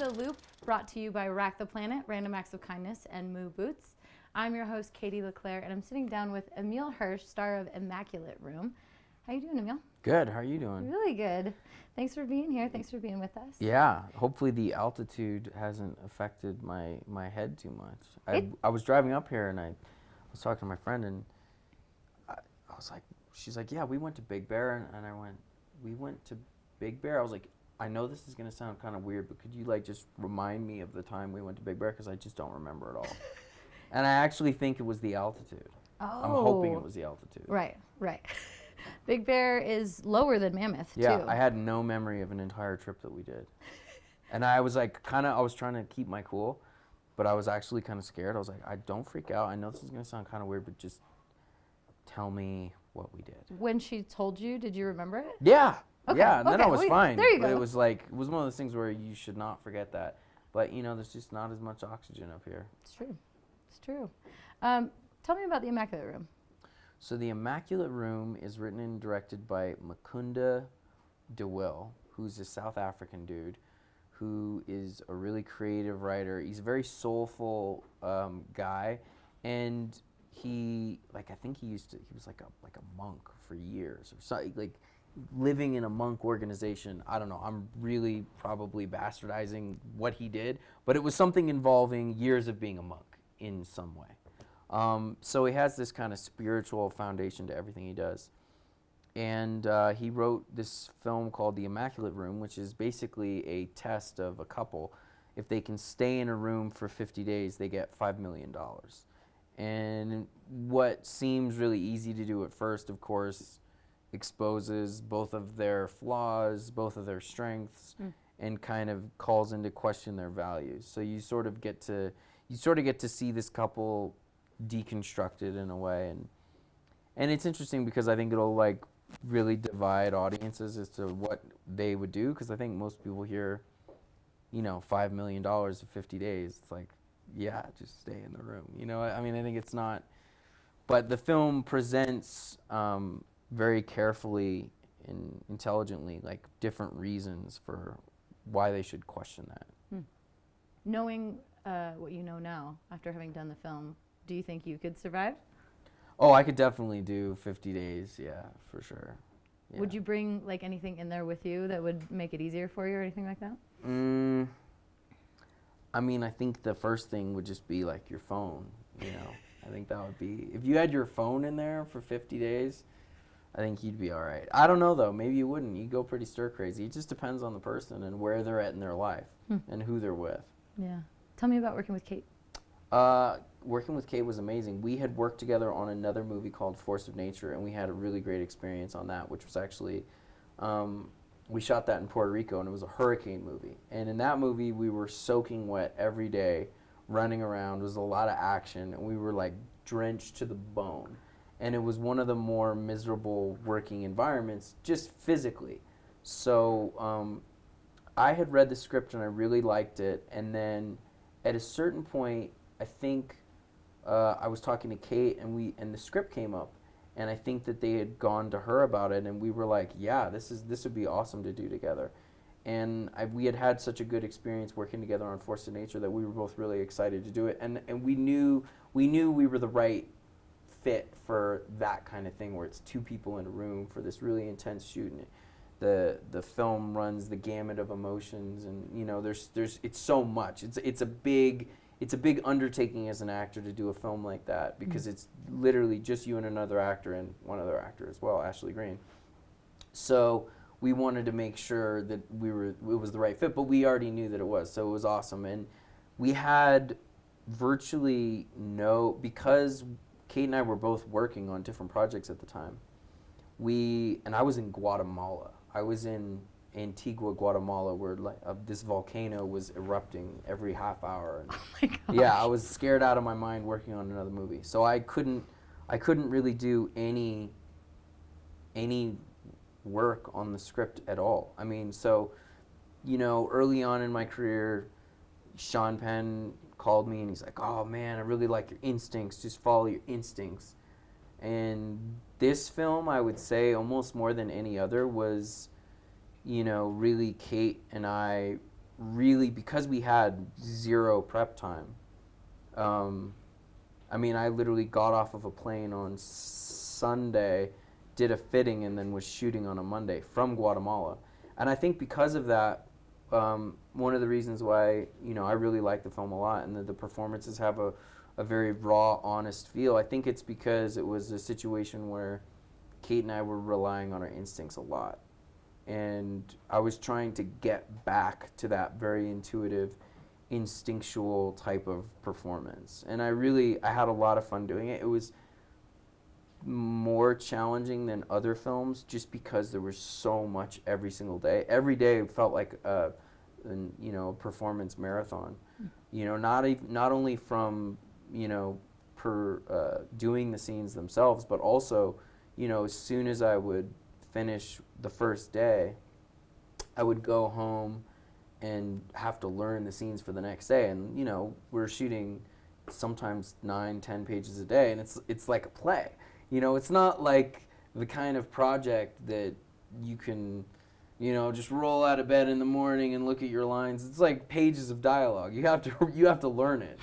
The Loop, brought to you by Rack the Planet, Random Acts of Kindness, and Moo Boots. I'm your host, Katie Leclerc, and I'm sitting down with Emile Hirsch, star of Immaculate Room. How you doing, Emile? Good. How are you doing? Really good. Thanks for being here. Thanks for being with us. Yeah. Hopefully the altitude hasn't affected my head too much. I was driving up here and I was talking to my friend and I was like, she's like, yeah, we went to Big Bear, and I went, we went to Big Bear. I was like, I know this is gonna sound kind of weird, but could you like just remind me of the time we went to Big Bear, because I just don't remember it all. And I actually think it was the altitude. Oh. I'm hoping it was the altitude. Right. Big Bear is lower than Mammoth, too. Yeah, I had no memory of an entire trip that we did. And I was like, I was trying to keep my cool, but I was actually kind of scared. I was like, don't freak out. I know this is going to sound kind of weird, but just tell me what we did. When she told you, did you remember it? Yeah. Okay. Yeah, and then I was fine. There you go. But it was one of those things where you should not forget that. But, there's just not as much oxygen up here. It's true. Tell me about the Immaculate Room. So the Immaculate Room is written and directed by Mukunda DeWill, who's a South African dude who is a really creative writer. He's a very soulful guy, and he I think he was like a monk for years, or so, like living in a monk organization. I don't know. I'm really probably bastardizing what he did, but it was something involving years of being a monk in some way. So he has this kind of spiritual foundation to everything he does. And he wrote this film called The Immaculate Room, which is basically a test of a couple. If they can stay in a room for 50 days, they get $5 million. And what seems really easy to do at first, of course, exposes both of their flaws, both of their strengths, and kind of calls into question their values. So you sort of get to see this couple deconstructed in a way, and it's interesting because I think it'll like really divide audiences as to what they would do, because I think most people hear $5 million in 50 days, it's like, yeah, just stay in the room, I mean, I think it's not, but the film presents very carefully and intelligently like different reasons for why they should question that. Knowing what you know now after having done the film, do you think you could survive? Oh, I could definitely do 50 days, yeah, for sure. Yeah. Would you bring like anything in there with you that would make it easier for you or anything like that? I mean, I think the first thing would just be like your phone, I think that would be, if you had your phone in there for 50 days, I think you'd be all right. I don't know, though. Maybe you wouldn't. You'd go pretty stir crazy. It just depends on the person and where they're at in their life and who they're with. Yeah. Tell me about working with Kate. Working with Kate was amazing. We had worked together on another movie called Force of Nature, and we had a really great experience on that, which was actually, we shot that in Puerto Rico, and it was a hurricane movie. And in that movie, we were soaking wet every day, running around. There was a lot of action, and we were like drenched to the bone. And it was one of the more miserable working environments, just physically. So I had read the script, and I really liked it. And then at a certain point, I think I was talking to Kate, and the script came up, and I think that they had gone to her about it, and we were like, yeah, this would be awesome to do together. And we had such a good experience working together on Force of Nature that we were both really excited to do it, and we knew we were the right fit for that kind of thing, where it's two people in a room for this really intense shoot, and the film runs the gamut of emotions, and there's it's so much. It's a big undertaking as an actor to do a film like that, because it's literally just you and another actor, and one other actor as well, Ashley Greene. So we wanted to make sure that it was the right fit, but we already knew that it was, so it was awesome. And we had virtually because Kate and I were both working on different projects at the time. And I was in Guatemala. I was in Antigua, Guatemala, where this volcano was erupting every half hour. And oh my gosh. Yeah, I was scared out of my mind working on another movie. So I couldn't really do any work on the script at all. I mean, so early on in my career, Sean Penn called me and he's like, "Oh man, I really like your instincts. Just follow your instincts." And this film, I would say, almost more than any other, was, really Kate and I really, because we had zero prep time, I mean, I literally got off of a plane on Sunday, did a fitting, and then was shooting on a Monday from Guatemala. And I think because of that, one of the reasons why, you know, I really like the film a lot, and the performances have a very raw, honest feel, I think it's because it was a situation where Kate and I were relying on our instincts a lot. And I was trying to get back to that very intuitive, instinctual type of performance. And I had a lot of fun doing it. It was more challenging than other films just because there was so much every single day. Every day felt like a performance marathon. You know, not only from, you know, doing the scenes themselves, but also, you know, as soon as I would finish the first day, I would go home and have to learn the scenes for the next day. And, you know, we're shooting sometimes 9-10 pages a day, and it's like a play. You know, it's not like the kind of project that you can, you know, just roll out of bed in the morning and look at your lines. It's like pages of dialogue. You have to learn it.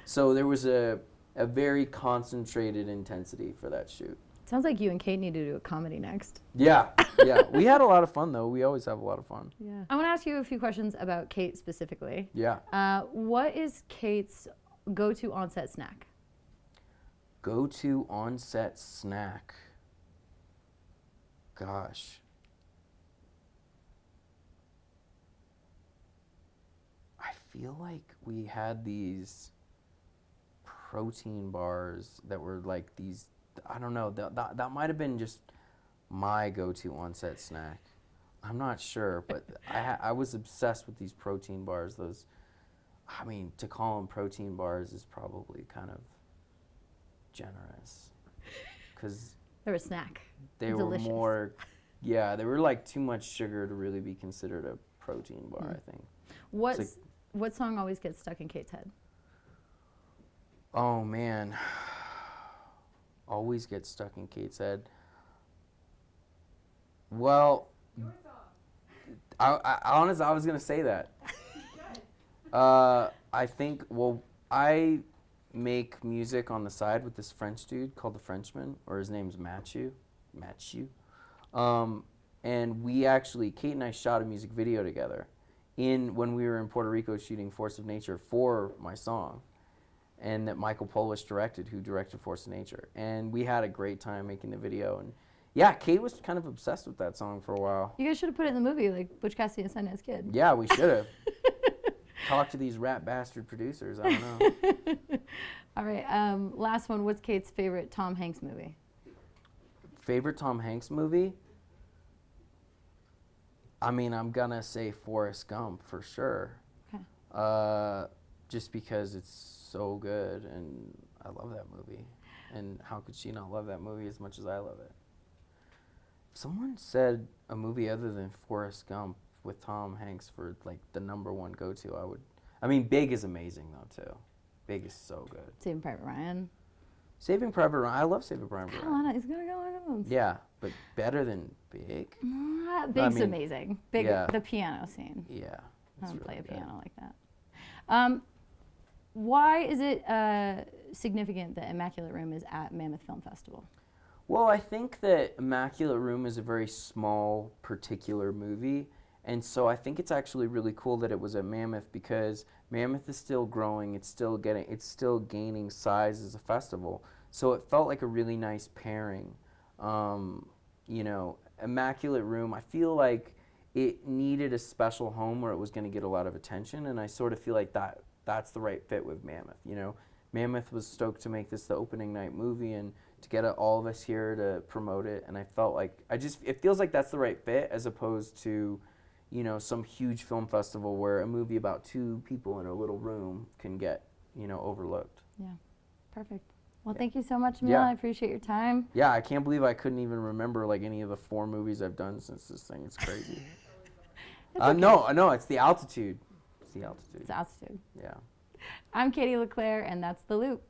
So there was a very concentrated intensity for that shoot. Sounds like you and Kate need to do a comedy next. Yeah. We had a lot of fun, though. We always have a lot of fun. Yeah. I want to ask you a few questions about Kate specifically. Yeah. What is Kate's go-to on-set snack? Go-to on-set snack. Gosh. I feel like we had these protein bars that were like these, I don't know, that might have been just my go-to on-set snack. I'm not sure, but I was obsessed with these protein bars. Those, I mean, to call them protein bars is probably kind of generous, because they're a snack. They Delicious. were more, yeah, they were like too much sugar to really be considered a protein bar. I think. What song always gets stuck in Kate's head? Oh man, always gets stuck in Kate's head. Well, I was gonna say that. I think, well, I make music on the side with this French dude called the Frenchman, or his name's Mathieu. And we actually, Kate and I shot a music video together when we were in Puerto Rico shooting Force of Nature for my song, and that Michael Polish directed, who directed Force of Nature. And we had a great time making the video. And yeah, Kate was kind of obsessed with that song for a while. You guys should have put it in the movie, like Butch Cassidy and Sundance Kid. Yeah, we should have. Talk to these rat bastard producers. I don't know. All right. Last one. What's Kate's favorite Tom Hanks movie? Favorite Tom Hanks movie? I mean, I'm gonna say Forrest Gump for sure. Okay. Just because it's so good, and I love that movie. And how could she not love that movie as much as I love it? If someone said a movie other than Forrest Gump with Tom Hanks for like the #1 go-to, I mean, Big is amazing though too. Big is so good. Saving Private Ryan. Saving Private Ryan. I love Saving Private Ryan. He's gonna go on. Yeah, but better than Big. Big's amazing. Big, yeah. The piano scene. Yeah. I don't play a piano like that. Why is it significant that Immaculate Room is at Mammoth Film Festival? Well, I think that Immaculate Room is a very small, particular movie. And so I think it's actually really cool that it was at Mammoth, because Mammoth is still growing. It's still gaining size as a festival. So it felt like a really nice pairing. You know, Immaculate Room, I feel like it needed a special home where it was going to get a lot of attention, and I sort of feel like that's the right fit with Mammoth. You know, Mammoth was stoked to make this the opening night movie and to get all of us here to promote it, and I felt like it feels like that's the right fit, as opposed to, you know, some huge film festival where a movie about 2 people in a little room can get, you know, overlooked. Yeah, perfect. Well, thank you so much, Emile. Yeah. I appreciate your time. Yeah, I can't believe I couldn't even remember like any of the 4 movies I've done since this thing. It's crazy. Okay. No, it's the altitude. It's the altitude. It's altitude. Yeah. I'm Katie Leclerc, and that's The Loop.